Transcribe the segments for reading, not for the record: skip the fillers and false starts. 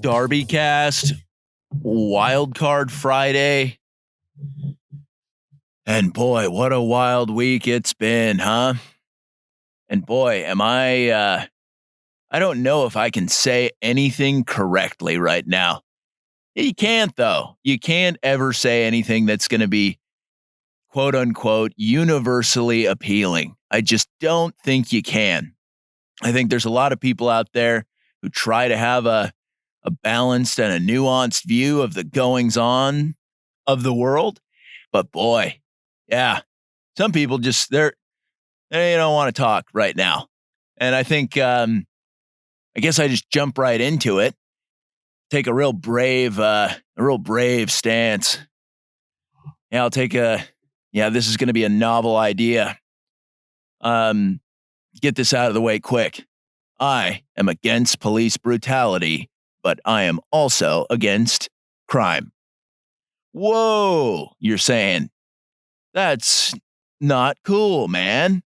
DarbyCast, Wildcard Friday. And boy, what a wild week it's been, huh? And boy, I don't know if I can say anything correctly right now. You can't, though. You can't ever say anything that's going to be, quote unquote, universally appealing. I just don't think you can. I think there's a lot of people out there who try to have a balanced and a nuanced view of the goings on of the world. But boy, yeah, some people just, they don't want to talk right now. And I think, I guess I just jump right into it. Take a real brave stance. Yeah, I'll take this is going to be a novel idea. Get this out of the way quick. I am against police brutality, but I am also against crime. Whoa, you're saying, that's not cool, man.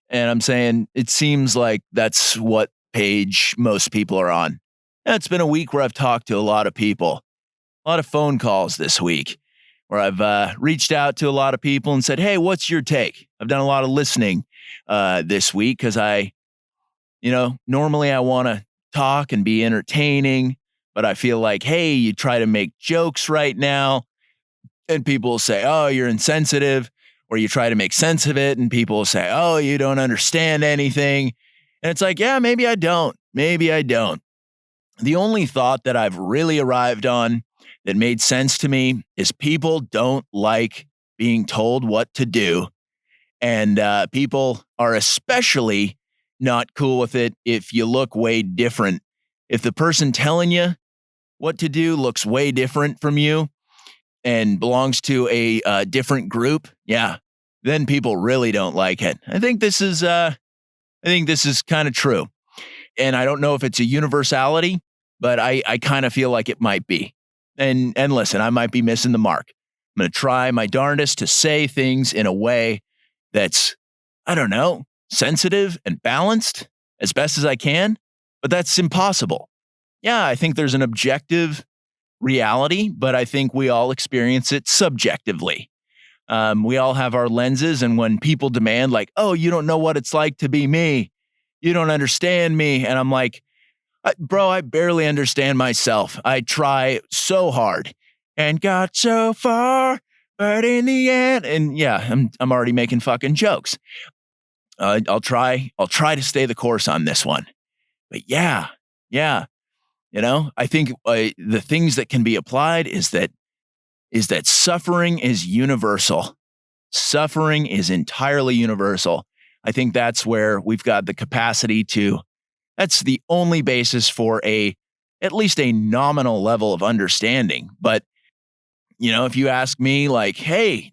And I'm saying, it seems like that's what page most people are on. And it's been a week where I've talked to a lot of people, a lot of phone calls this week, where I've reached out to a lot of people and said, hey, what's your take? I've done a lot of listening this week because normally I want to talk and be entertaining, but I feel like, hey, you try to make jokes right now and people will say, oh, you're insensitive, or you try to make sense of it and people will say, oh, you don't understand anything. And it's like, yeah, maybe I don't. The only thought that I've really arrived on that made sense to me is people don't like being told what to do. And people are especially not cool with it if you look way different. If the person telling you what to do looks way different from you and belongs to a different group, yeah, then people really don't like it. I think this is kind of true. And I don't know if it's a universality, but I kind of feel like it might be. And listen, I might be missing the mark. I'm going to try my darndest to say things in a way that's, sensitive and balanced as best as I can, but that's impossible. Yeah, I think there's an objective reality, but I think we all experience it subjectively. We all have our lenses, and when people demand like, oh, you don't know what it's like to be me, you don't understand me, and I'm like, bro, I barely understand myself. I try so hard and got so far, but in the end, and yeah, I'm already making fucking jokes. I'll try to stay the course on this one. But yeah. I think the things that can be applied is that suffering is universal. Suffering is entirely universal. I think that's where we've got the capacity to. That's the only basis for at least a nominal level of understanding. But, if you ask me like, hey,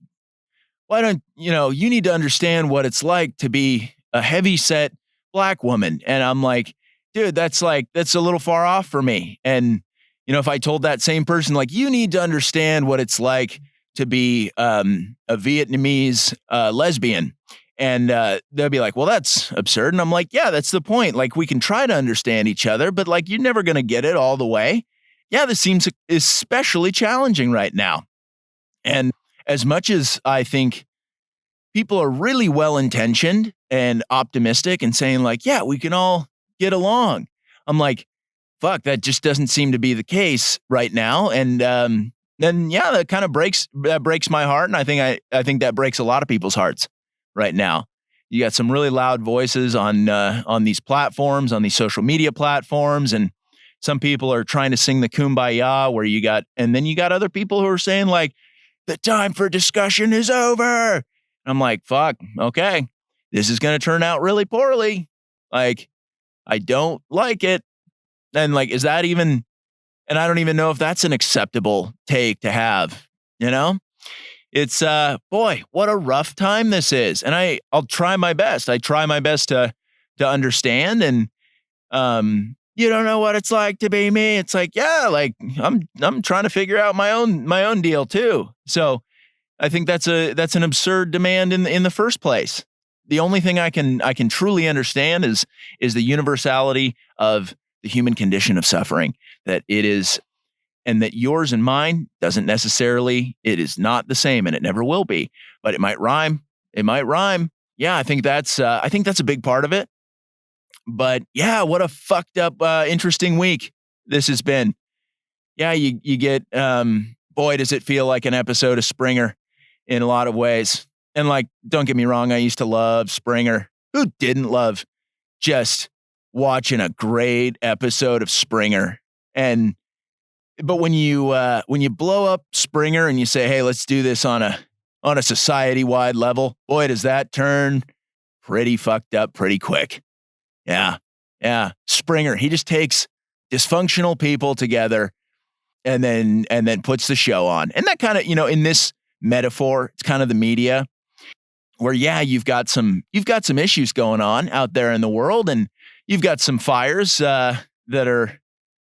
why don't, you need to understand what it's like to be a heavyset black woman. And I'm like, dude, that's a little far off for me. And, if I told that same person, like, you need to understand what it's like to be a Vietnamese lesbian. And they'll be like, well, that's absurd. And I'm like, yeah, that's the point. Like, we can try to understand each other, but like, you're never going to get it all the way. Yeah, this seems especially challenging right now. And as much as I think people are really well-intentioned and optimistic and saying like, yeah, we can all get along, I'm like, fuck, that just doesn't seem to be the case right now. And then, yeah, that kind of breaks my heart. And I think that breaks a lot of people's hearts right now. You got some really loud voices on these platforms, on these social media platforms, and some people are trying to sing the kumbaya and then you got other people who are saying like, the time for discussion is over. And I'm like, fuck, okay, this is going to turn out really poorly. Like, I don't like it. And like, is that even, and I don't even know if that's an acceptable take to have, It's, boy, what a rough time this is. And I'll try my best. I try my best to understand. And, you don't know what it's like to be me. It's like, yeah, like I'm trying to figure out my own deal too. So I think that's an absurd demand in the first place. The only thing I can truly understand is the universality of the human condition of suffering. that it is, and that yours and mine doesn't necessarily, it is not the same, and it never will be, but it might rhyme. It might rhyme. Yeah, I think that's a big part of it. But yeah, what a fucked up, interesting week this has been. Yeah, you get, boy, does it feel like an episode of Springer in a lot of ways. And like, don't get me wrong, I used to love Springer. Who didn't love just watching a great episode of Springer? But when you blow up Springer and you say, hey, let's do this on a society-wide level, boy, does that turn pretty fucked up pretty quick. Yeah. Springer, he just takes dysfunctional people together and then puts the show on. And that kind of, in this metaphor, it's kind of the media where, yeah, you've got some issues going on out there in the world, and you've got some fires that are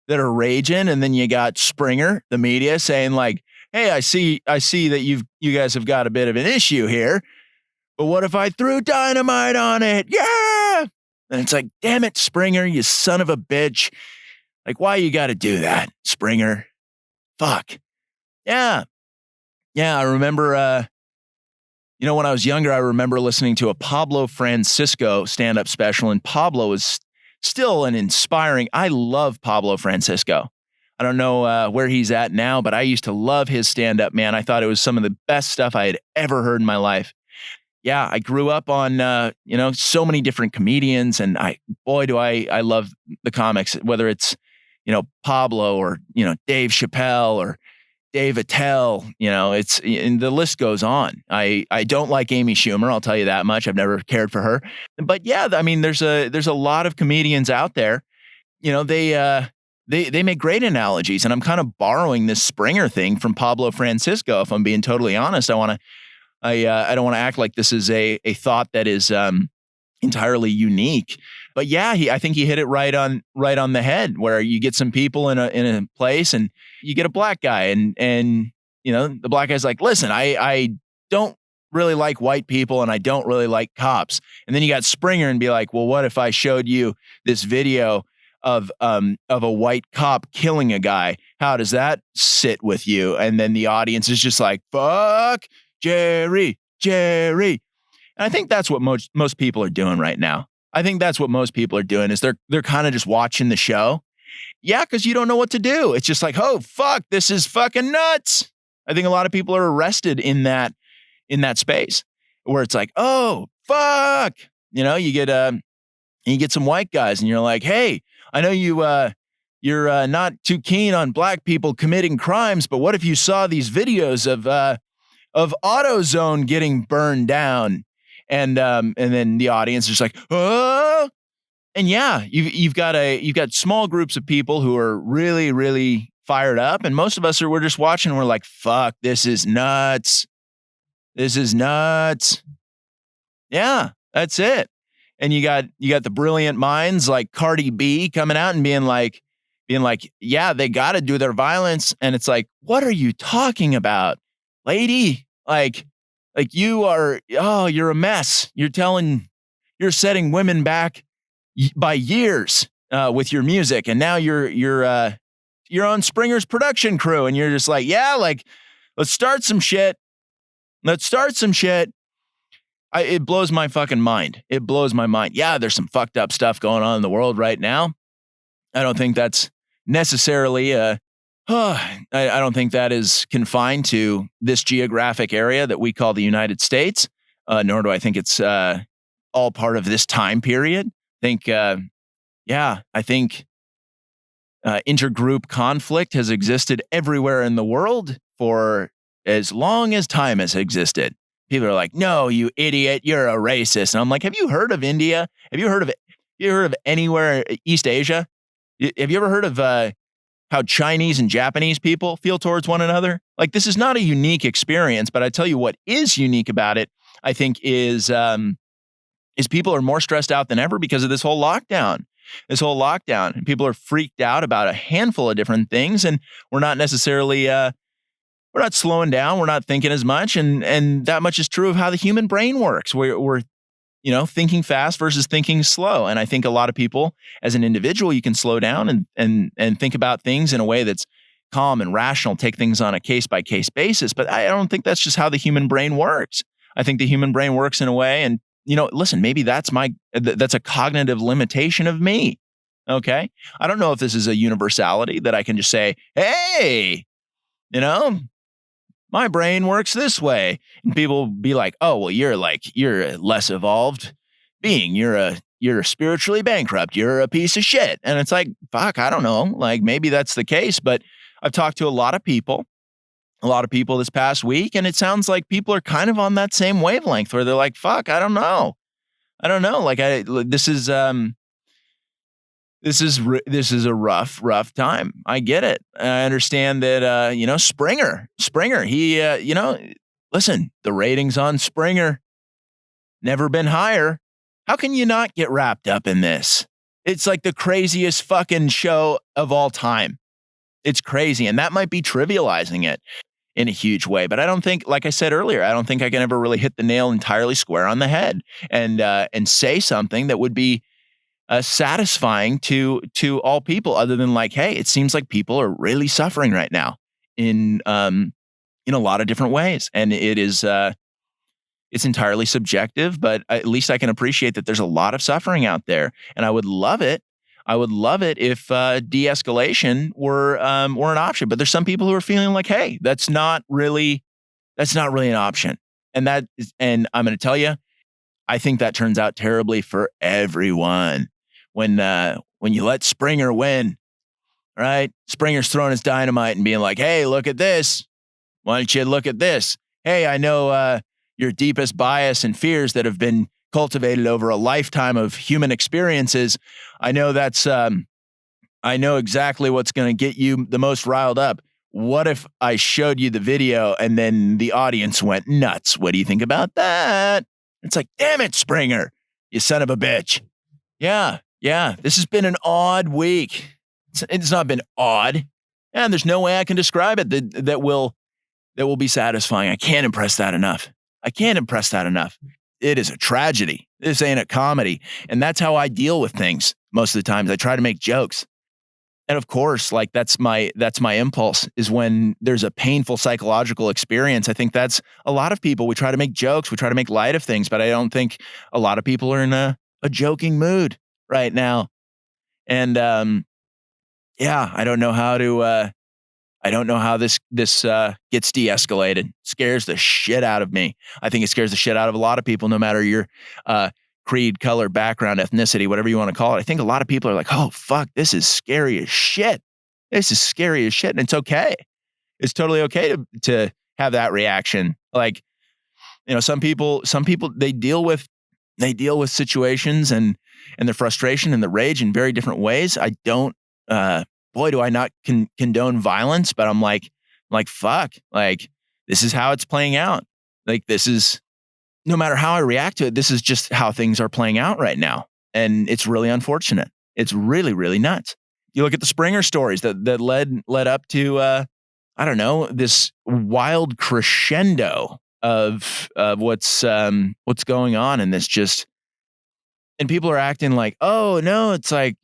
raging, and then you got Springer, the media, saying like, hey, I see that you guys have got a bit of an issue here, but what if I threw dynamite on it? Yeah. And it's like, damn it, Springer, you son of a bitch. Like, why you got to do that, Springer? Fuck. Yeah. I remember, when I was younger, I remember listening to a Pablo Francisco stand-up special, and Pablo is still an inspiring, I love Pablo Francisco. I don't know where he's at now, but I used to love his stand-up, man. I thought it was some of the best stuff I had ever heard in my life. Yeah, I grew up on, so many different comedians, and I love the comics, whether it's, Pablo or, Dave Chappelle or Dave Attell, and the list goes on. I don't like Amy Schumer, I'll tell you that much. I've never cared for her. But yeah, I mean, there's a lot of comedians out there, they make great analogies, and I'm kind of borrowing this Springer thing from Pablo Francisco. If I'm being totally honest, I don't want to act like this is a thought that is entirely unique. But yeah, I think he hit it right on the head, where you get some people in a place, and you get a black guy, and the black guy's like, listen, I don't really like white people, and I don't really like cops. And then you got Springer and be like, well, what if I showed you this video of a white cop killing a guy? How does that sit with you? And then the audience is just like, fuck Jerry. And I think that's what most people are doing right now. I think that's what most people are doing, is they're kind of just watching the show. Yeah, because you don't know what to do. It's just like, oh, fuck, this is fucking nuts. I think a lot of people are arrested in that space where it's like, oh, fuck. You get some white guys, and you're like, hey, I know you're not too keen on black people committing crimes, but what if you saw these videos of AutoZone getting burned down? And then the audience is just like, oh, and yeah, you've got small groups of people who are really, really fired up, and most of us we're just watching, and we're like, fuck, this is nuts. Yeah, that's it. And you got the brilliant minds like Cardi B coming out and being like, yeah, they got to do their violence, and it's like, what are you talking about, lady? Like you're a mess. You're setting women back by years with your music, and now you're on Springer's production crew, and you're just like, yeah, like, let's start some shit. It blows my fucking mind. It blows my mind. Yeah, there's some fucked up stuff going on in the world right now. I don't think that's necessarily I don't think that is confined to this geographic area that we call the United States, nor do I think it's all part of this time period. I think intergroup conflict has existed everywhere in the world for as long as time has existed. People are like, no, you idiot, you're a racist. And I'm like, have you heard of India? Have you heard of anywhere, East Asia? Have you ever heard of how Chinese and Japanese people feel towards one another? Like, this is not a unique experience, but I tell you what is unique about it, I think, is people are more stressed out than ever because of this whole lockdown. And people are freaked out about a handful of different things, and we're not necessarily, we're not slowing down. We're not thinking as much. And that much is true of how the human brain works. We're thinking fast versus thinking slow. And I think a lot of people, as an individual, you can slow down and think about things in a way that's calm and rational, take things on a case-by-case basis. But I don't think that's just how the human brain works. I think the human brain works in a way, and, listen, maybe that's a cognitive limitation of me. Okay. I don't know if this is a universality that I can just say, hey, my brain works this way. And people be like, oh, well, you're a less evolved being. You're spiritually bankrupt. You're a piece of shit. And it's like, fuck, I don't know. Like, maybe that's the case, but I've talked to a lot of people this past week, and it sounds like people are kind of on that same wavelength where they're like, fuck, I don't know. Like, this is a rough time. I get it. I understand that, Springer, he, listen, the ratings on Springer never been higher. How can you not get wrapped up in this? It's like the craziest fucking show of all time. It's crazy. And that might be trivializing it in a huge way. But I don't think, like I said earlier, I don't think I can ever really hit the nail entirely square on the head and say something that would be satisfying to all people, other than like, hey, it seems like people are really suffering right now in a lot of different ways. And it's entirely subjective, but at least I can appreciate that there's a lot of suffering out there. And I would love it if de-escalation were an option. But there's some people who are feeling like, hey, that's not really an option. And I'm going to tell you, I think that turns out terribly for everyone. When you let Springer win, right? Springer's throwing his dynamite and being like, hey, look at this. Why don't you look at this? Hey, I know your deepest bias and fears that have been cultivated over a lifetime of human experiences. I know I know exactly what's going to get you the most riled up. What if I showed you the video and then the audience went nuts? What do you think about that? It's like, damn it, Springer, you son of a bitch. Yeah. This has been an odd week. It's not been odd. And there's no way I can describe it that will be satisfying. I can't impress that enough. It is a tragedy. This ain't a comedy. And that's how I deal with things most of the times. I try to make jokes. And of course, like that's my impulse, is when there's a painful psychological experience. I think that's a lot of people. We try to make jokes. We try to make light of things, but I don't think a lot of people are in a joking mood right now. And I don't know how this gets de-escalated. Scares the shit out of me. I think it scares the shit out of a lot of people, no matter your creed, color, background, ethnicity, whatever you want to call it. I think a lot of people are like, oh, fuck, this is scary as shit. And it's okay. It's totally okay to have that reaction. Like, some people they deal with situations and the frustration and the rage in very different ways. I don't, boy, do I not condone violence, but I'm like, fuck, like, this is how it's playing out. Like, this is, no matter how I react to it, this is just how things are playing out right now. And it's really unfortunate. It's really, really nuts. You look at the Springer stories that led up to, I don't know, this wild crescendo of what's going on in this just, and people are acting like, oh no, it's like,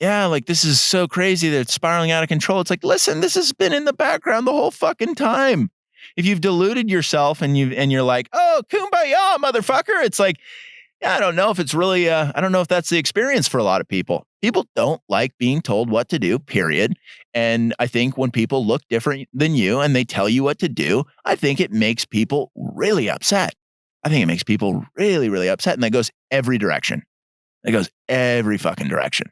like, this is so crazy that it's spiraling out of control. It's like, listen, this has been in the background the whole fucking time. If you've deluded yourself and you're like, oh, kumbaya, motherfucker. It's like, I don't know if it's really, I don't know if that's the experience for a lot of people. People don't like being told what to do, period. And I think when people look different than you and they tell you what to do, I think it makes people really upset. And that goes every direction. It goes every fucking direction.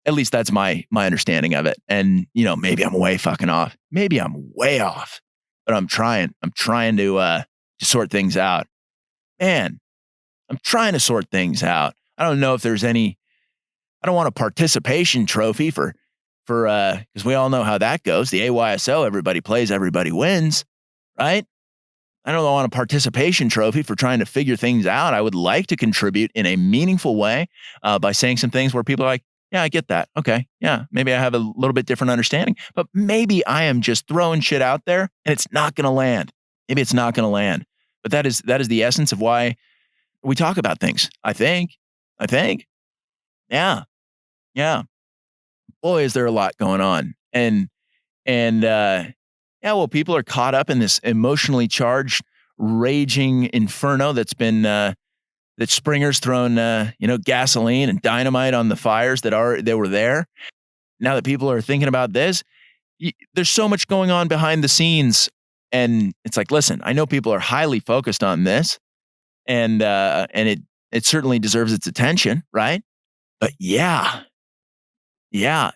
At least that's my understanding of it. And, maybe I'm way fucking off. Maybe I'm way off, but I'm trying to sort things out. Man, I'm trying to sort things out. I don't know if there's I don't want a participation trophy for because we all know how that goes. The AYSO, everybody plays, everybody wins, right? I don't want a participation trophy for trying to figure things out. I would like to contribute in a meaningful way by saying some things where people are like, yeah, I get that. Okay. Yeah. Maybe I have a little bit different understanding, but maybe I am just throwing shit out there and it's not going to land. Maybe it's not going to land, But that is the essence of why we talk about things. I think. Yeah. Yeah. Boy, is there a lot going on. And yeah, well, people are caught up in this emotionally charged, raging inferno that's been that Springer's thrown gasoline and dynamite on the fires that were there. Now that people are thinking about this, there's so much going on behind the scenes, and it's like, listen, I know people are highly focused on this, and it certainly deserves its attention, right? But yeah,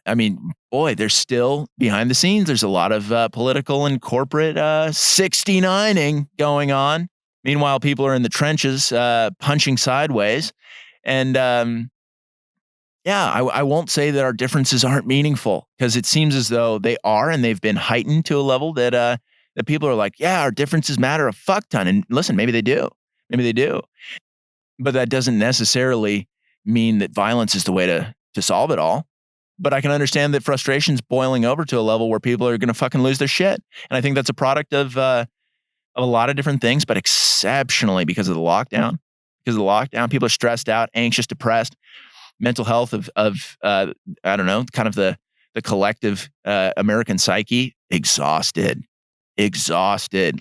I mean, boy, there's still behind the scenes. There's a lot of political and corporate 69ing going on. Meanwhile, people are in the trenches punching sideways, and yeah, I won't say that our differences aren't meaningful, because it seems as though they are, and they've been heightened to a level that that people are like, yeah, our differences matter a fuck ton. And listen, maybe they do. But that doesn't necessarily mean that violence is the way to solve it all. But I can understand that frustration's boiling over to a level where people are going to fucking lose their shit. And I think that's a product of a lot of different things, but exceptionally because of the lockdown. People are stressed out, anxious, depressed. Mental health of I don't know, kind of the collective American psyche, exhausted,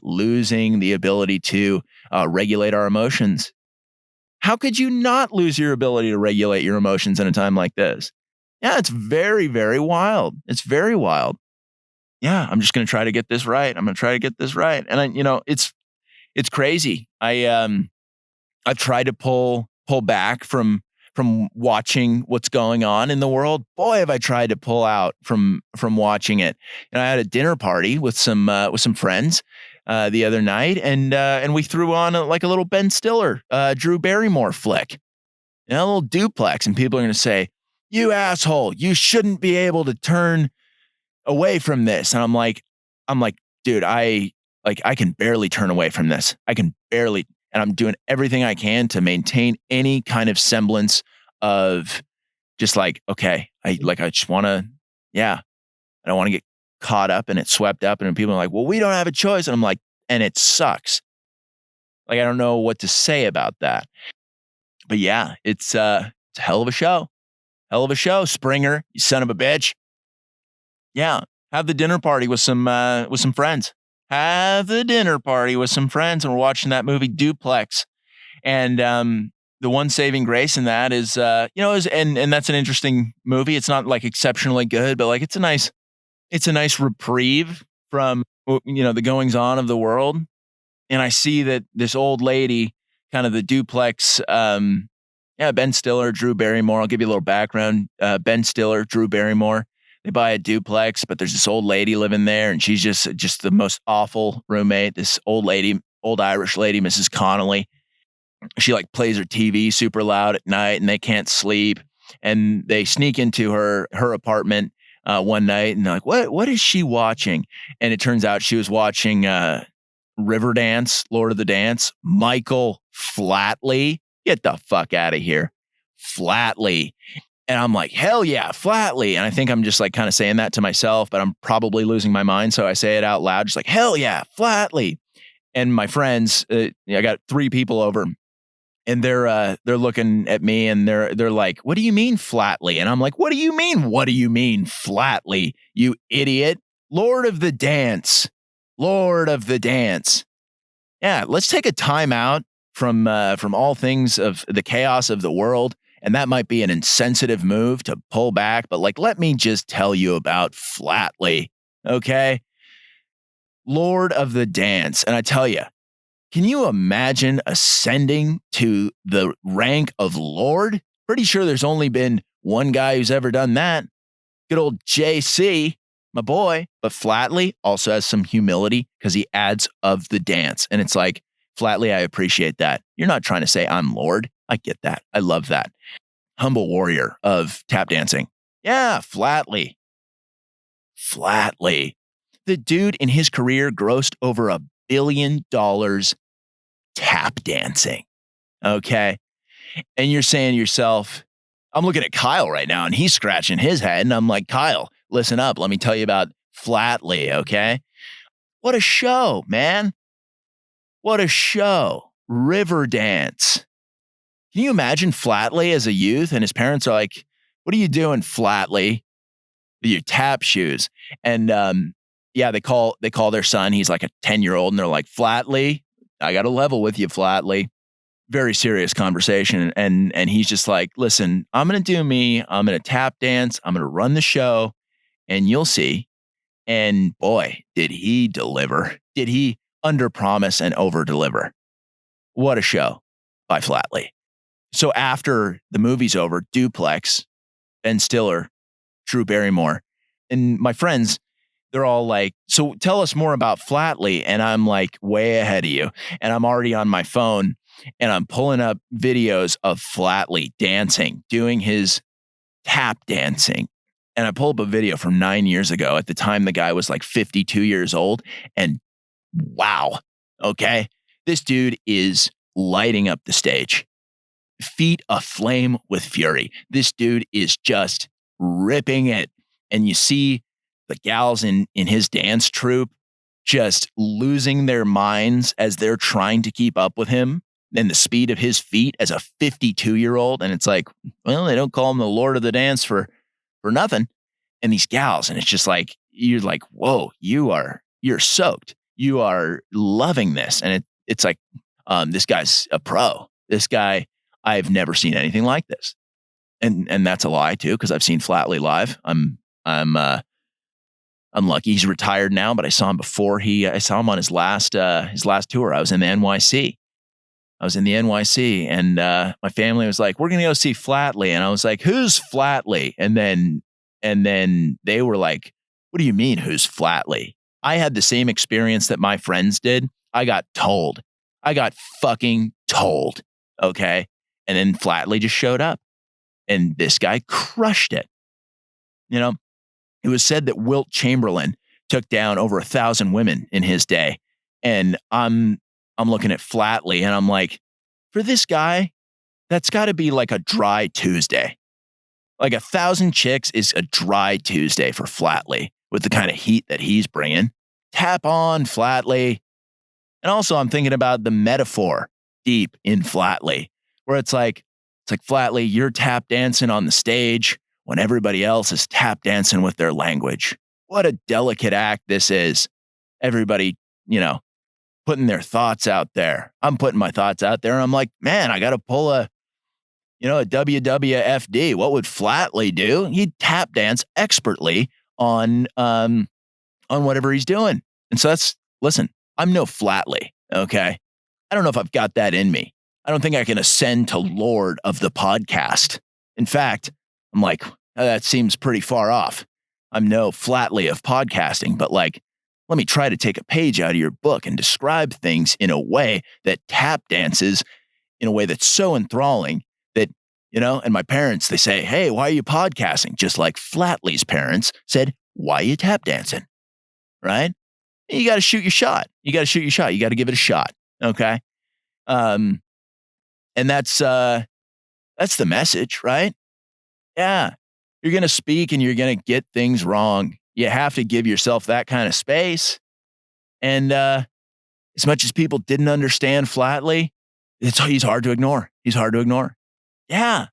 losing the ability to regulate our emotions. How could you not lose your ability to regulate your emotions in a time like this? Yeah, it's very, very wild. It's very wild. Yeah, I'm just going to try to get this right. And it's crazy. I've tried to pull back from watching what's going on in the world. Boy, have I tried to pull out from watching it. And I had a dinner party with some friends the other night, and we threw on a little Ben Stiller, Drew Barrymore flick, a little duplex, and people are going to say, "You asshole, you shouldn't be able to turn away from this." And I'm like, dude, I can barely turn away from this. And I'm doing everything I can to maintain any kind of semblance of just okay, I just want to, I don't want to get caught up and it, swept up, and people are like, well, we don't have a choice. And I'm like, and it sucks. I don't know what to say about that. But yeah, it's a hell of a show. Springer, you son of a bitch. Yeah. Have the dinner party with some friends. And we're watching that movie Duplex. And the one saving grace in that is, and that's an interesting movie. It's not exceptionally good, but it's a nice reprieve from, the goings on of the world. And I see that this old lady, kind of the Duplex, Ben Stiller, Drew Barrymore. I'll give you a little background. Ben Stiller, Drew Barrymore. They buy a duplex, but there's this old lady living there, and she's just the most awful roommate. This old Irish lady, Mrs. Connolly. She plays her TV super loud at night, and they can't sleep. And they sneak into her apartment one night, and they're like, "What is she watching?" And it turns out she was watching Riverdance, Lord of the Dance. Michael Flatley, get the fuck out of here, Flatley. And I'm like, hell yeah, Flatley. And I think I'm just kind of saying that to myself, but I'm probably losing my mind. So I say it out loud, just hell yeah, Flatley. And my friends, I got 3 people over, and they're looking at me, and they're like, what do you mean Flatley? And I'm like, what do you mean Flatley, you idiot? Lord of the Dance. Yeah, let's take a time out from all things of the chaos of the world. And that might be an insensitive move to pull back, but let me just tell you about Flatley, okay? Lord of the Dance. And I tell you, can you imagine ascending to the rank of Lord? Pretty sure there's only been one guy who's ever done that. Good old JC, my boy. But Flatley also has some humility, because he adds of the dance. And it's Flatley, I appreciate that. You're not trying to say I'm Lord. I get that. I love that. Humble warrior of tap dancing. Yeah, Flatley. The dude in his career grossed over $1 billion tap dancing. Okay. And you're saying to yourself, I'm looking at Kyle right now, and he's scratching his head. And I'm like, Kyle, listen up. Let me tell you about Flatley. Okay. What a show, man. What a show. River dance. Can you imagine Flatley as a youth? And his parents are like, what are you doing, Flatley? Your tap shoes. And yeah, they call their son. He's like a 10-year-old, and they're like, Flatley, I got to level with you, Flatley. Very serious conversation. And he's just like, listen, I'm going to do me. I'm going to tap dance. I'm going to run the show, and you'll see. And boy, did he deliver. Did he underpromise and overdeliver? What a show by Flatley. So after the movie's over, Duplex, Ben Stiller, Drew Barrymore, and my friends, they're all like, so tell us more about Flatley. And I'm like, way ahead of you. And I'm already on my phone, and I'm pulling up videos of Flatley dancing, doing his tap dancing. And I pulled up a video from 9 years ago. At the time, the guy was like 52 years old. And wow, okay, this dude is lighting up the stage. Feet aflame with fury. This dude is just ripping it. And you see the gals in his dance troupe just losing their minds as they're trying to keep up with him and the speed of his feet as a 52-year-old. And it's like, well, they don't call him the Lord of the Dance for nothing. And these gals, and it's just like, you're like, whoa, you're soaked. You are loving this. And it's like, this guy's a pro. This guy, I've never seen anything like this. And that's a lie too, because I've seen Flatley live. I'm lucky he's retired now, but I saw him before I saw him on his last tour. I was in the NYC. And my family was like, we're going to go see Flatley. And I was like, who's Flatley? And then they were like, what do you mean, who's Flatley? I had the same experience that my friends did. I got told. I got fucking told. Okay. And then Flatley just showed up, and this guy crushed it. You know, it was said that Wilt Chamberlain took down over 1,000 women in his day. And I'm looking at Flatley, and I'm like, for this guy, that's got to be like a dry Tuesday. Like 1,000 chicks is a dry Tuesday for Flatley with the kind of heat that he's bringing. Tap on, Flatley. And also I'm thinking about the metaphor deep in Flatley, where it's like Flatley, you're tap dancing on the stage when everybody else is tap dancing with their language. What a delicate act this is. Everybody, putting their thoughts out there. I'm putting my thoughts out there, and I'm like, man, I got to pull a WWFD. What would Flatley do? He'd tap dance expertly on whatever he's doing. And so listen, I'm no Flatley, okay? I don't know if I've got that in me. I don't think I can ascend to Lord of the podcast. In fact, I'm like, that seems pretty far off. I'm no Flatley of podcasting, but like, let me try to take a page out of your book and describe things in a way that tap dances in a way that's so enthralling that, and my parents, they say, hey, why are you podcasting? Just like Flatley's parents said, why are you tap dancing? Right? You got to shoot your shot. You got to give it a shot. Okay. And that's the message, right? Yeah. You're going to speak and you're going to get things wrong. You have to give yourself that kind of space. And as much as people didn't understand Flatley, he's hard to ignore. Yeah.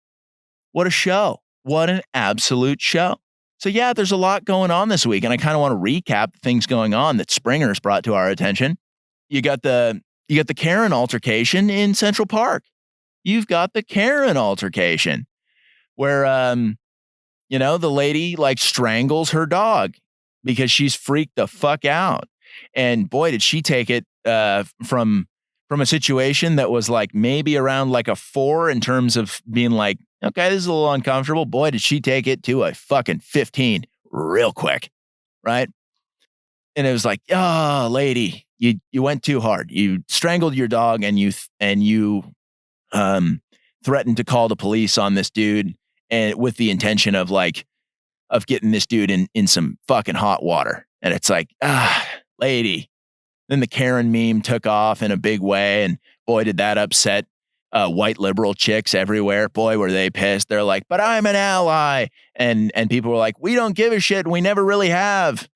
What a show. What an absolute show. So yeah, there's a lot going on this week, and I kind of want to recap the things going on that Springer's brought to our attention. You got the Karen altercation in Central Park. You've got the Karen altercation where the lady like strangles her dog because she's freaked the fuck out. And boy, did she take it from a situation that was like maybe around like a 4 in terms of being like, okay, this is a little uncomfortable. Boy, did she take it to a fucking 15 real quick. Right. And it was like, oh, lady, you went too hard. You strangled your dog, and you threatened to call the police on this dude, and with the intention of getting this dude in some fucking hot water. And it's like, lady. Then the Karen meme took off in a big way, and boy, did that upset white liberal chicks everywhere. Boy, were they pissed. They're like, but I'm an ally. And people were like, we don't give a shit. We never really have.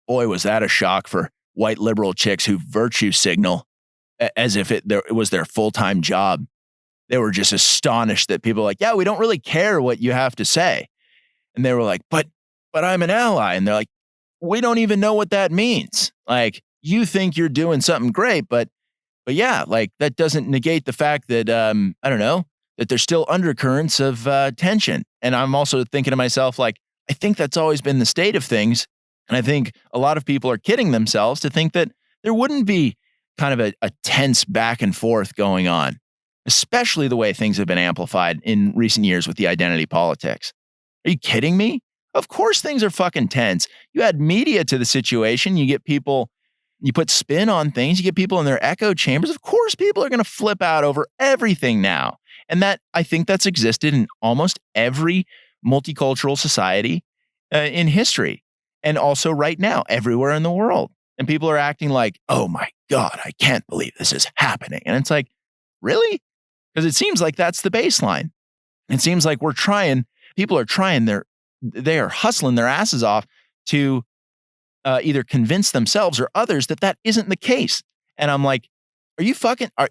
Boy, was that a shock for white liberal chicks who virtue signal as if it was their full-time job. They were just astonished that people were like, yeah, we don't really care what you have to say. And they were like, but I'm an ally. And they're like, we don't even know what that means. Like, you think you're doing something great, but yeah, like that doesn't negate the fact that, I don't know, that there's still undercurrents of tension. And I'm also thinking to myself, like, I think that's always been the state of things. And I think a lot of people are kidding themselves to think that there wouldn't be kind of a tense back and forth going on, especially the way things have been amplified in recent years with the identity politics. Are you kidding me? Of course things are fucking tense. You add media to the situation, you get people, you put spin on things, you get people in their echo chambers. Of course people are going to flip out over everything now. And that, I think that's existed in almost every multicultural society in history. And also right now, everywhere in the world. And people are acting like, oh my God, I can't believe this is happening. And it's like, really? Because it seems like that's the baseline. It seems like people are trying they are hustling their asses off to either convince themselves or others that isn't the case. And I'm like,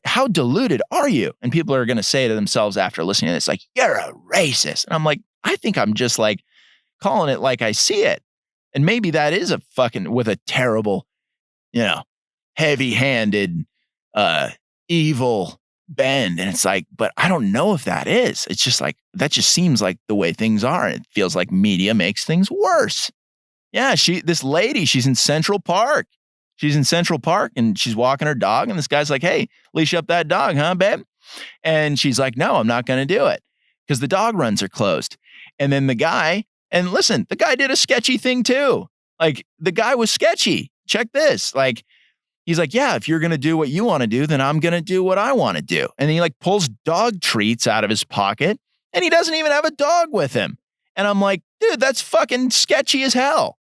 how deluded are you? And people are going to say to themselves after listening to this, like, you're a racist. And I'm like, I think I'm just like calling it like I see it. And maybe that is with a terrible, heavy-handed, evil bend. And it's like, but I don't know if that is. It's just like, that just seems like the way things are. And it feels like media makes things worse. Yeah, this lady, she's in Central Park. She's in Central Park and she's walking her dog. And this guy's like, hey, leash up that dog, huh, babe? And she's like, no, I'm not going to do it because the dog runs are closed. And then the guy did a sketchy thing too. Like, the guy was sketchy. Check this. Like, he's like, yeah, if you're going to do what you want to do, then I'm going to do what I want to do. And he like pulls dog treats out of his pocket and he doesn't even have a dog with him. And I'm like, dude, that's fucking sketchy as hell.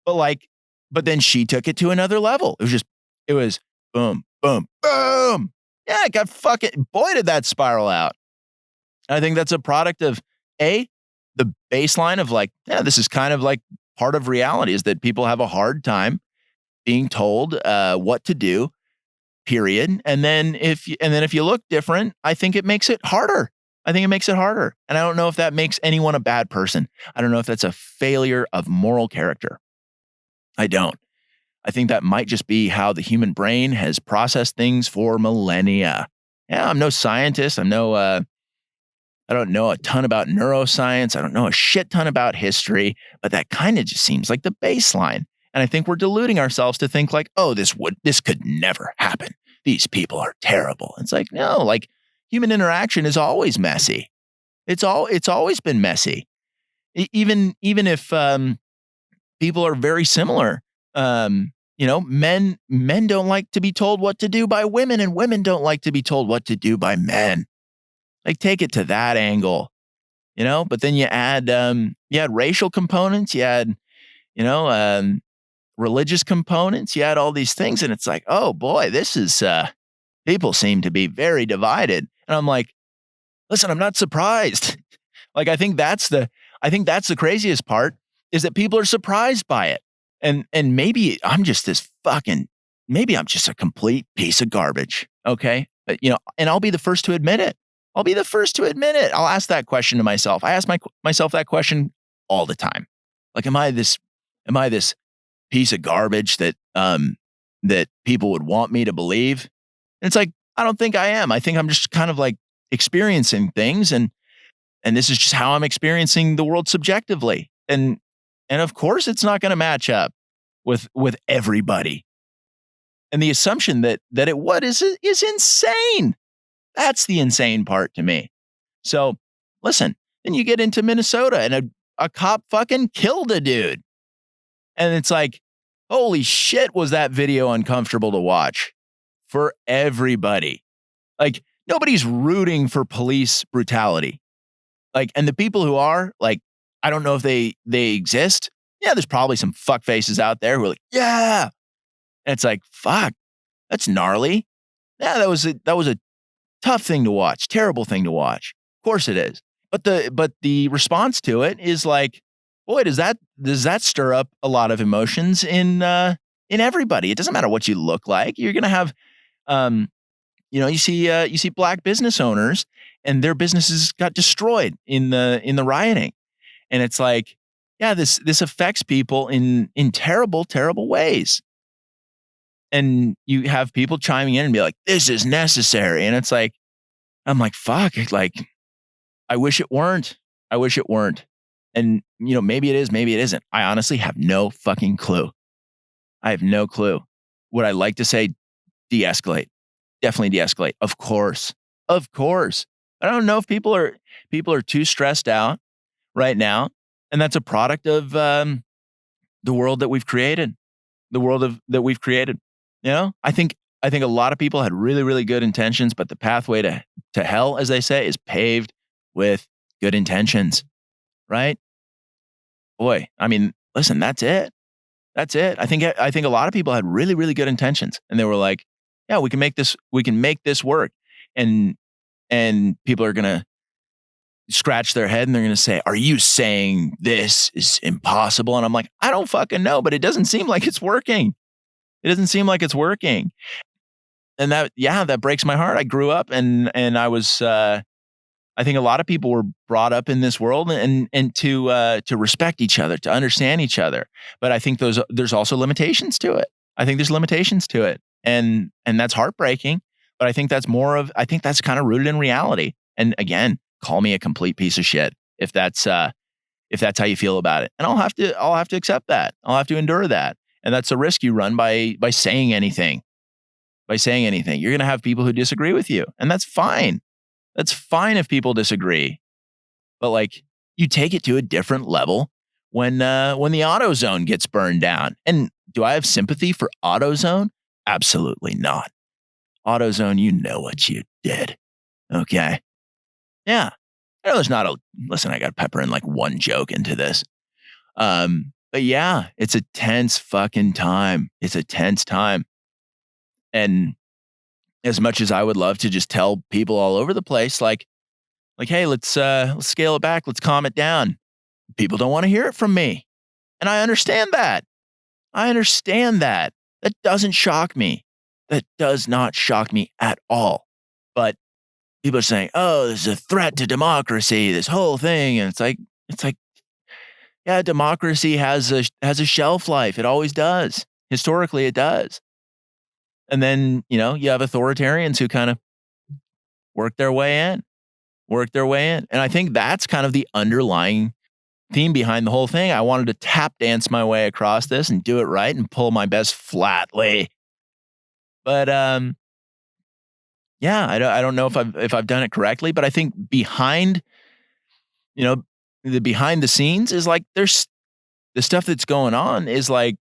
But then she took it to another level. It was boom, boom, boom. Yeah, it got boy, did that spiral out. I think that's a product of the baseline of like, yeah, this is kind of like part of reality is that people have a hard time being told what to do, period. And then if you look different, I think it makes it harder. And I don't know if that makes anyone a bad person. I don't know if that's a failure of moral character. I don't. I think that might just be how the human brain has processed things for millennia. Yeah, I'm no scientist. I don't know a ton about neuroscience. I don't know a shit ton about history, but that kind of just seems like the baseline. And I think we're deluding ourselves to think like, oh, this could never happen. These people are terrible. It's like, no, like human interaction is always messy. It's always been messy. Even if people are very similar. Men don't like to be told what to do by women, and women don't like to be told what to do by men. Like, take it to that angle, but then you add racial components, you add, religious components, you add all these things. And it's like, oh boy, this is, people seem to be very divided. And I'm like, listen, I'm not surprised. Like, I think that's the craziest part is that people are surprised by it. And maybe I'm just a complete piece of garbage. Okay. But, and I'll be the first to admit it. I'll ask that question to myself. I ask myself that question all the time. Like, am I this piece of garbage that people would want me to believe? And it's like, I don't think I am. I think I'm just kind of like experiencing things. And this is just how I'm experiencing the world subjectively. And of course it's not going to match up with everybody. And the assumption that it would is insane. That's the insane part to me. So listen, then you get into Minnesota and a cop fucking killed a dude. And it's like, holy shit, was that video uncomfortable to watch for everybody. Like, nobody's rooting for police brutality. Like, and the people who are, like, I don't know if they exist. Yeah, there's probably some fuck faces out there who are like, yeah. And it's like, fuck, that's gnarly. Yeah, that was a tough thing to watch, terrible thing to watch. Of course it is. But the response to it is like, boy, does that stir up a lot of emotions in everybody. It doesn't matter what you look like. You're gonna have You see black business owners and their businesses got destroyed in the rioting. And it's like, yeah, this affects people in terrible, terrible ways. And you have people chiming in and be like, this is necessary. And it's like, I'm like, fuck, like, I wish it weren't. I wish it weren't. And, maybe it is, maybe it isn't. I honestly have no fucking clue. I have no clue. Would I like to say de-escalate? Definitely de-escalate. Of course. Of course. I don't know if people are too stressed out right now. And that's a product of the world that we've created. That we've created. I think a lot of people had really, really good intentions, but the pathway to hell, as they say, is paved with good intentions. Right? Boy, I mean, listen, that's it. That's it. I think a lot of people had really, really good intentions, and they were like, yeah, we can make this work. And people are going to scratch their head and they're going to say, are you saying this is impossible? And I'm like, I don't fucking know, but it doesn't seem like it's working. It doesn't seem like it's working. And that breaks my heart. I grew up and I was, I think a lot of people were brought up in this world and to respect each other, to understand each other. But I think there's also limitations to it. I think there's limitations to it. And that's heartbreaking. But I think that's kind of rooted in reality. And again, call me a complete piece of shit if that's how you feel about it. And I'll have to accept that. I'll have to endure that. And that's a risk you run by saying anything. By saying anything. You're going to have people who disagree with you. And that's fine. That's fine if people disagree. But like, you take it to a different level when the AutoZone gets burned down. And do I have sympathy for AutoZone? Absolutely not. AutoZone, you know what you did. Okay. Yeah. I know listen, I got to pepper in like one joke into this. But yeah, it's a tense fucking time. It's a tense time. And as much as I would love to just tell people all over the place, like, hey, let's scale it back. Let's calm it down. People don't want to hear it from me. And I understand that. That doesn't shock me. That does not shock me at all. But people are saying, oh, this is a threat to democracy, this whole thing. And it's like, yeah, democracy has a shelf life. It always does. Historically, it does. And then, you have authoritarians who kind of work their way in. And I think that's kind of the underlying theme behind the whole thing. I wanted to tap dance my way across this and do it right and pull my best flatly. But yeah, I don't know if I've done it correctly, but I think behind the scenes is like there's the stuff that's going on is like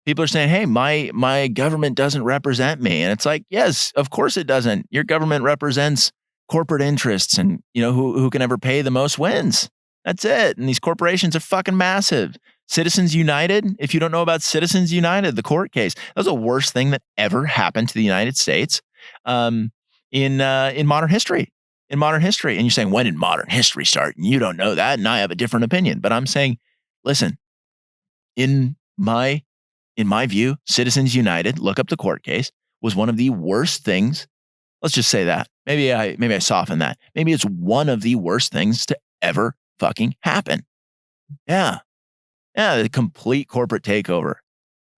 people are saying, hey, my government doesn't represent me. And it's like, yes, of course it doesn't. Your government represents corporate interests and, who can ever pay the most wins. That's it. And these corporations are fucking massive. Citizens United, if you don't know about Citizens United, the court case, that was the worst thing that ever happened to the United States in modern history. And you're saying, when did modern history start? And you don't know that. And I have a different opinion. But I'm saying, listen, in my view, Citizens United, look up the court case, was one of the worst things. Let's just say that. Maybe I soften that. Maybe it's one of the worst things to ever fucking happen. Yeah. Yeah, the complete corporate takeover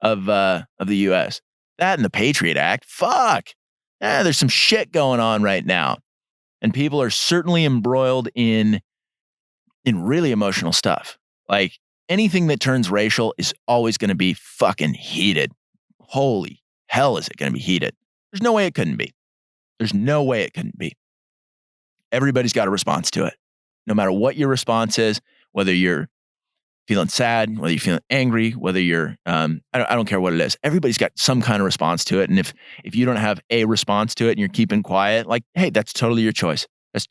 of the US. That and the Patriot Act. Fuck. Yeah, there's some shit going on right now. And people are certainly embroiled in really emotional stuff. Like, anything that turns racial is always going to be fucking heated. Holy hell, is it going to be heated? There's no way it couldn't be. Everybody's got a response to it. No matter what your response is, whether you're feeling sad, whether you're feeling angry, whether you're, I don't care what it is. Everybody's got some kind of response to it. And if you don't have a response to it and you're keeping quiet, like, hey, that's totally your choice. And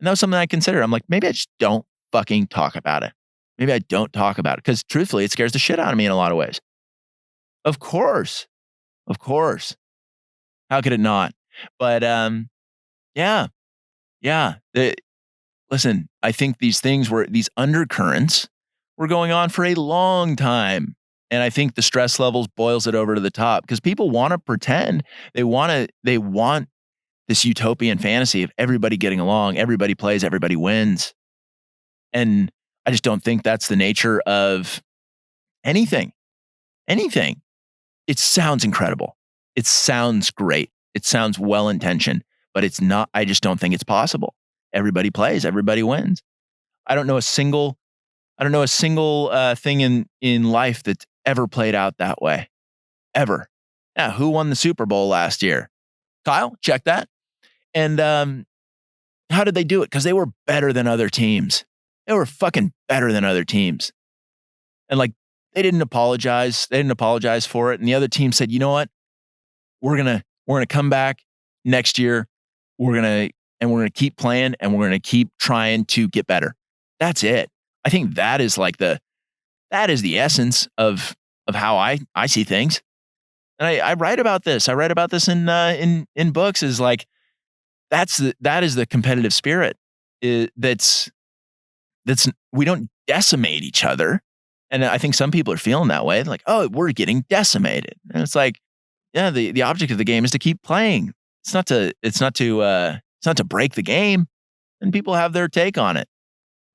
that was something I considered. I'm like, maybe I just don't fucking talk about it. Maybe I don't talk about it because truthfully, it scares the shit out of me in a lot of ways. Of course. How could it not? But yeah. Listen, I think these undercurrents were going on for a long time. And I think the stress levels boils it over to the top because people want to pretend they want this utopian fantasy of everybody getting along, everybody plays, everybody wins. And I just don't think that's the nature of anything. Anything. It sounds incredible. It sounds great. It sounds well-intentioned, but it's not. I just don't think it's possible. Everybody plays, everybody wins. I don't know a single thing in life that's ever played out that way. Ever. Now, who won the Super Bowl last year? Kyle, check that. And how did they do it? Because they were better than other teams. They were fucking better than other teams. And like, they didn't apologize. They didn't apologize for it. And the other team said, you know what? We're gonna come back next year. We're gonna keep playing and we're gonna keep trying to get better. That's it. I think that is the essence of how I see things. And I write about this. I write about this in books. Is like that is the competitive spirit. That's we don't decimate each other. And I think some people are feeling that way. Like, oh, we're getting decimated. And it's like, yeah, the object of the game is to keep playing. It's not to break the game. And people have their take on it.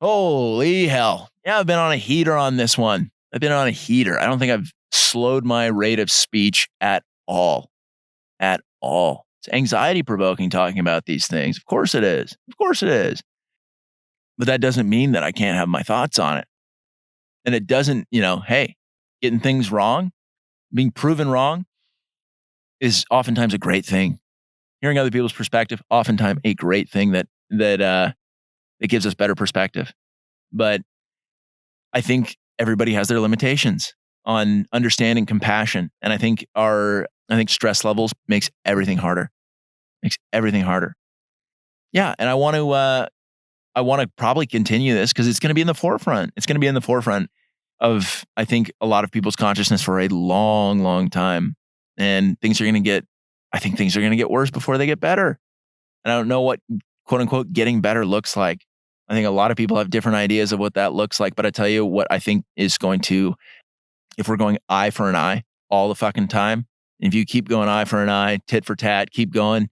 Holy hell. Yeah, I've been on a heater on this one. I've been on a heater. I don't think I've slowed my rate of speech at all. At all. It's anxiety provoking talking about these things. Of course it is. Of course it is. But that doesn't mean that I can't have my thoughts on it. And it doesn't, hey, getting things wrong, being proven wrong is oftentimes a great thing. Hearing other people's perspective, oftentimes a great thing that it gives us better perspective. But I think everybody has their limitations on understanding compassion. And I think stress levels makes everything harder. Makes everything harder. Yeah. And I want to probably continue this because it's going to be in the forefront. It's going to be in the forefront of, I think, a lot of people's consciousness for a long, long time. And things are going to get worse before they get better. And I don't know what, quote unquote, getting better looks like. I think a lot of people have different ideas of what that looks like. But I tell you what I think is going to, if we're going eye for an eye all the fucking time, if you keep going eye for an eye, tit for tat, keep going,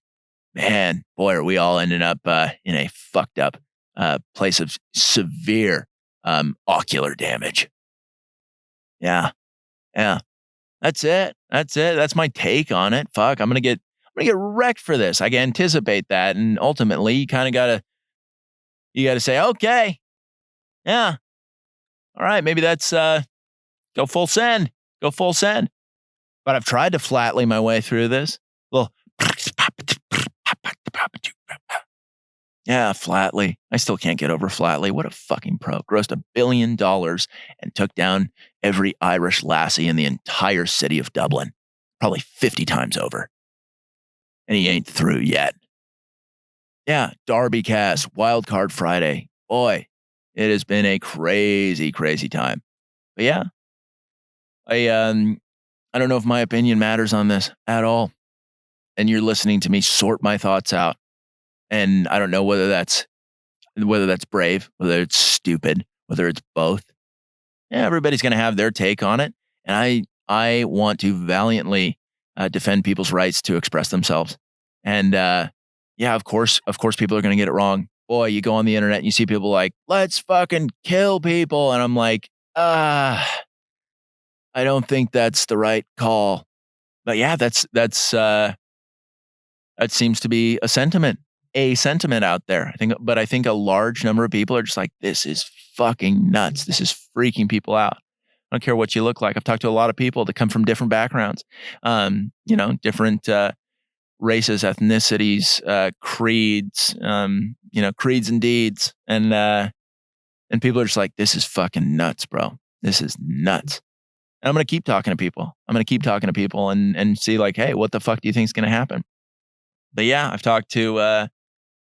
man, boy, are we all ending up in a fucked up place of severe ocular damage. Yeah. That's it. That's my take on it. Fuck, I'm gonna get wrecked for this. I can anticipate that, and ultimately, you kind of gotta say, okay, yeah, all right, maybe that's go full send. But I've tried to flatly my way through this. Well, yeah, Flatley. I still can't get over Flatley. What a fucking pro. Grossed $1 billion and took down every Irish lassie in the entire city of Dublin. Probably 50 times over. And he ain't through yet. Yeah, DarbyCast, Wildcard Friday. Boy, it has been a crazy, crazy time. But yeah, I don't know if my opinion matters on this at all. And you're listening to me sort my thoughts out. And I don't know whether that's brave, whether it's stupid, whether it's both. Yeah, everybody's going to have their take on it. And I want to valiantly defend people's rights to express themselves. And yeah, of course, people are going to get it wrong. Boy, you go on the internet and you see people like, let's fucking kill people. And I'm like, I don't think that's the right call. But yeah, that seems to be a sentiment out there. I think a large number of people are just like, this is fucking nuts. This is freaking people out. I don't care what you look like. I've talked to a lot of people that come from different backgrounds, different races, ethnicities, creeds, creeds and deeds. And people are just like, this is fucking nuts, bro. This is nuts. And I'm going to keep talking to people. And see like, hey, what the fuck do you think is going to happen? But yeah, I've talked to,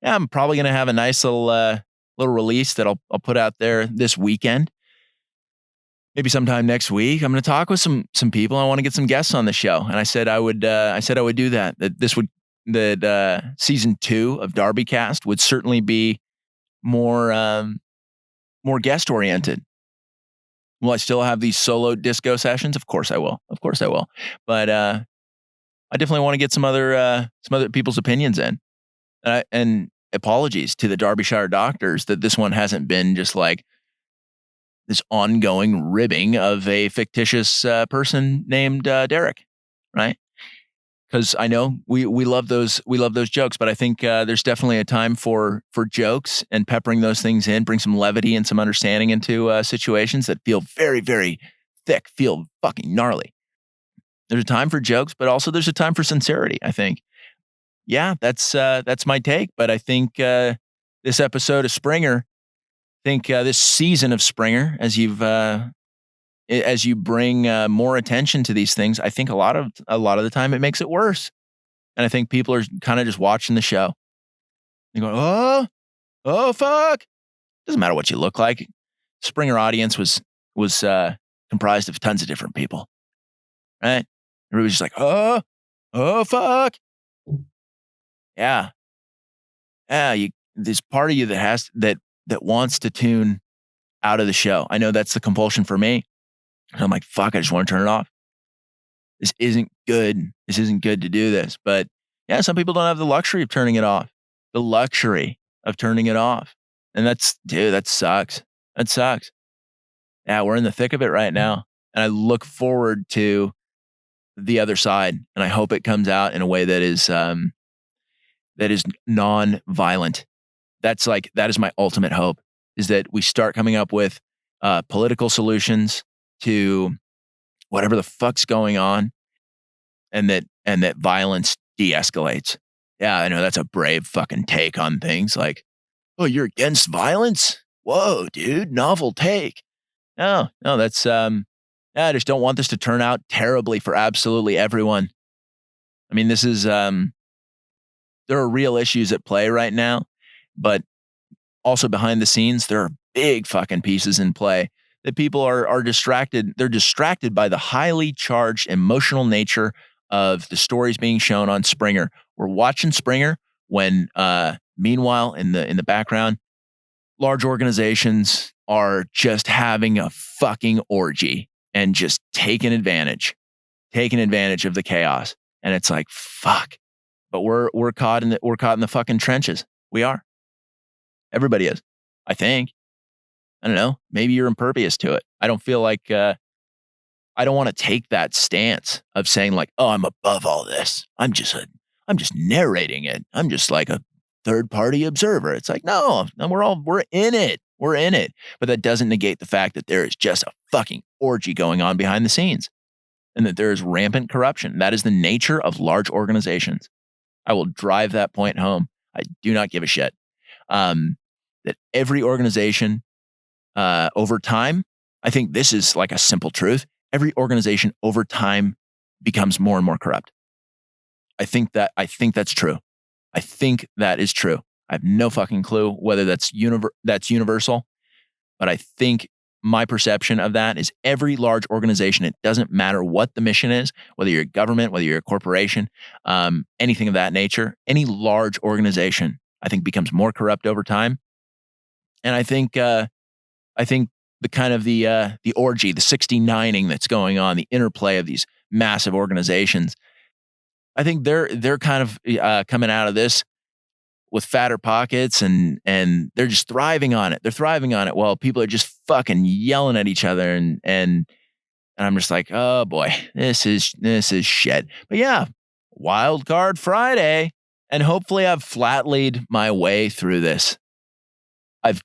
I'm probably going to have a nice little release that I'll put out there this weekend. Maybe sometime next week. I'm going to talk with some people. I want to get some guests on the show. And I said I would do that. That season 2 of DarbyCast would certainly be more guest oriented. Will I still have these solo disco sessions? Of course I will. But I definitely want to get some other people's opinions in. And apologies to the Darbyshire doctors that this one hasn't been just like this ongoing ribbing of a fictitious person named Derek, right? Because I know we love those jokes, but I think there's definitely a time for jokes and peppering those things in, bring some levity and some understanding into situations that feel very, very thick, feel fucking gnarly. There's a time for jokes, but also there's a time for sincerity, I think. Yeah, that's my take. But I think this episode of Springer, this season of Springer, as you bring more attention to these things, I think a lot of the time it makes it worse. And I think people are kind of just watching the show. They go, oh, fuck. Doesn't matter what you look like. Springer audience was comprised of tons of different people, right? Everybody's just like, oh, fuck. Yeah. There's part of you that wants to tune out of the show. I know that's the compulsion for me. And I'm like, fuck, I just want to turn it off. This isn't good. This isn't good to do this. But yeah, some people don't have the luxury of turning it off. And that sucks. That sucks. Yeah, we're in the thick of it right now. And I look forward to the other side. And I hope it comes out in a way that is non-violent. That is my ultimate hope, is that we start coming up with political solutions to whatever the fuck's going on, and that violence de-escalates. Yeah, I know that's a brave fucking take on things. Like, oh, you're against violence? Whoa, dude, novel take. No, that's I just don't want this to turn out terribly for absolutely everyone. I mean, this is there are real issues at play right now, but also behind the scenes, there are big fucking pieces in play that people are distracted. They're distracted by the highly charged emotional nature of the stories being shown on Springer. We're watching Springer when, meanwhile, in the background, large organizations are just having a fucking orgy and just taking advantage of the chaos. And it's like, fuck. But we're caught in the fucking trenches. We are. Everybody is. I think. I don't know. Maybe you're impervious to it. I don't feel like I don't want to take that stance of saying like, oh, I'm above all this. I'm just narrating it. I'm just like a third party observer. It's like, no, we're in it. We're in it. But that doesn't negate the fact that there is just a fucking orgy going on behind the scenes, and that there is rampant corruption. That is the nature of large organizations. I will drive that point home. I do not give a shit. That every organization, over time, I think this is like a simple truth. Every organization over time becomes more and more corrupt. I think that's true. I think that is true. I have no fucking clue whether that's universal, but I think my perception of that is every large organization, it doesn't matter what the mission is, whether you're a government, whether you're a corporation, anything of that nature, any large organization, I think becomes more corrupt over time. And I think the kind of the orgy, the 69ing that's going on, the interplay of these massive organizations, I think they're kind of coming out of this with fatter pockets, and they're just thriving on it. They're thriving on it while people are just fucking yelling at each other, and I'm just like, oh boy, this is shit. But yeah, Wildcard Friday, and hopefully I've flat laid my way through this. I've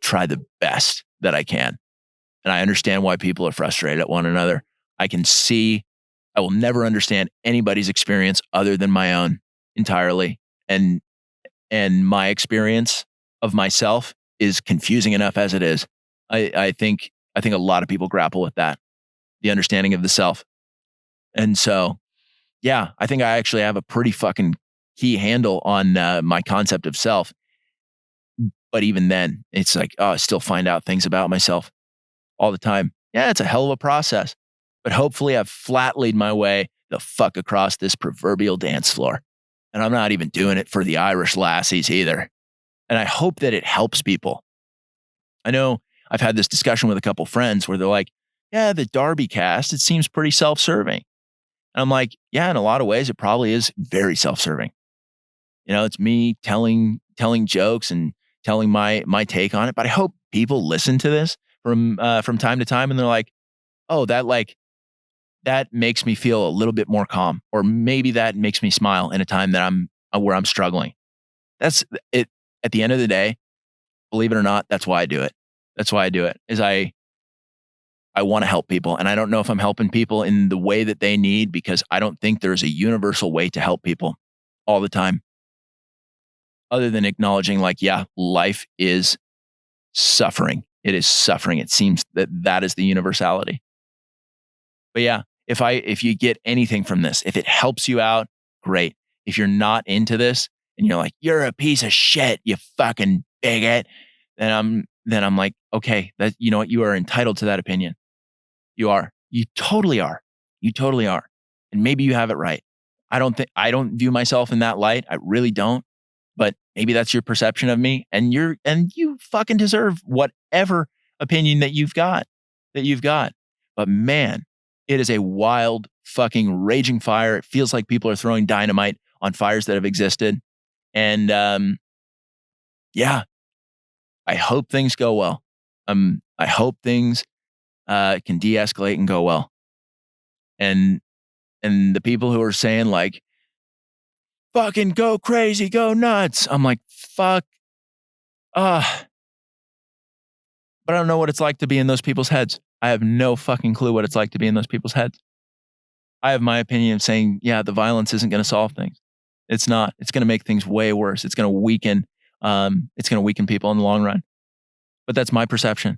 tried the best that I can, and I understand why people are frustrated at one another. I can see I will never understand anybody's experience other than my own entirely, and my experience of myself is confusing enough as it is. I think a lot of people grapple with that, the understanding of the self. And so, yeah, I think I actually have a pretty fucking key handle on my concept of self. But even then, it's like, oh, I still find out things about myself all the time. Yeah, it's a hell of a process. But hopefully I've flat laid my way the fuck across this proverbial dance floor. And I'm not even doing it for the Irish lassies either. And I hope that it helps people. I know I've had this discussion with a couple friends where they're like, yeah, the DarbyCast, it seems pretty self-serving. And I'm like, yeah, in a lot of ways, it probably is very self-serving. It's me telling jokes and telling my take on it. But I hope people listen to this from time to time, and they're like, oh, that makes me feel a little bit more calm, or maybe that makes me smile in a time that where I'm struggling. That's it. At the end of the day, believe it or not, that's why I do it. That's why I do it. Is I want to help people, and I don't know if I'm helping people in the way that they need, because I don't think there's a universal way to help people all the time, other than acknowledging, like, yeah, life is suffering. It is suffering. It seems that is the universality. But yeah, if you get anything from this, if it helps you out, great. If you're not into this and you're like, you're a piece of shit, you fucking bigot, then I'm like, okay, that, you know what, you are entitled to that opinion. You are. You totally are. You totally are. And maybe you have it right. I don't view myself in that light. I really don't. But maybe that's your perception of me, and you fucking deserve whatever opinion that you've got. But man, it is a wild fucking raging fire. It feels like people are throwing dynamite on fires that have existed. And yeah, I hope things go well. I hope things can de-escalate and go well. And the people who are saying, like, fucking go crazy, go nuts, I'm like, fuck. But I don't know what it's like to be in those people's heads. I have no fucking clue what it's like to be in those people's heads. I have my opinion of saying, yeah, the violence isn't going to solve things. It's not. It's going to make things way worse. It's going to weaken. It's going to weaken people in the long run. But that's my perception.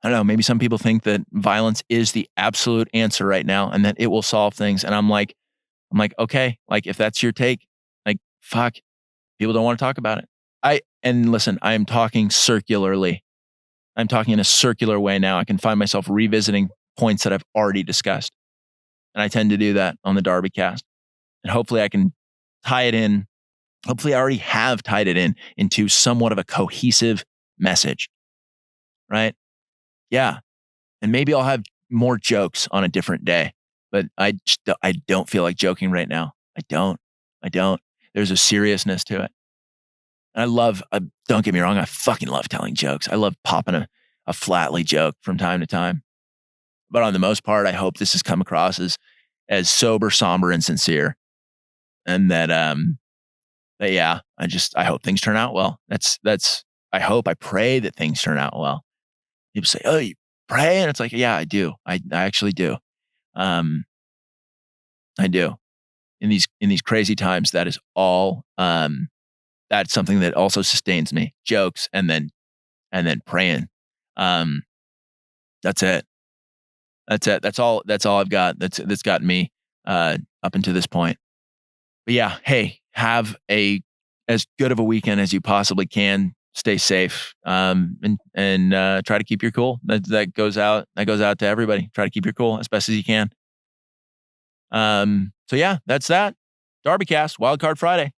I don't know. Maybe some people think that violence is the absolute answer right now, and that it will solve things. And I'm like, okay, like, if that's your take, like, fuck, people don't want to talk about it. And listen, I am talking circularly. I'm talking in a circular way now. I can find myself revisiting points that I've already discussed. And I tend to do that on the DarbyCast. And hopefully I can tie it in. Hopefully I already have tied it into somewhat of a cohesive message. Right? Yeah. And maybe I'll have more jokes on a different day. But I don't feel like joking right now. I don't. There's a seriousness to it. And don't get me wrong, I fucking love telling jokes. I love popping a flatly joke from time to time. But on the most part, I hope this has come across as sober, somber, and sincere. And that yeah, I hope things turn out well. I pray that things turn out well. People say, oh, you pray? And it's like, yeah, I do. I actually do. I do. In these crazy times, that is all, that's something that also sustains me. Jokes and then praying. That's it. That's all I've got. That's gotten me up until this point. But yeah, hey, have as good of a weekend as you possibly can. Stay safe. And try to keep your cool. That goes out to everybody. Try to keep your cool as best as you can. So yeah, that's that. DarbyCast, Wildcard Friday.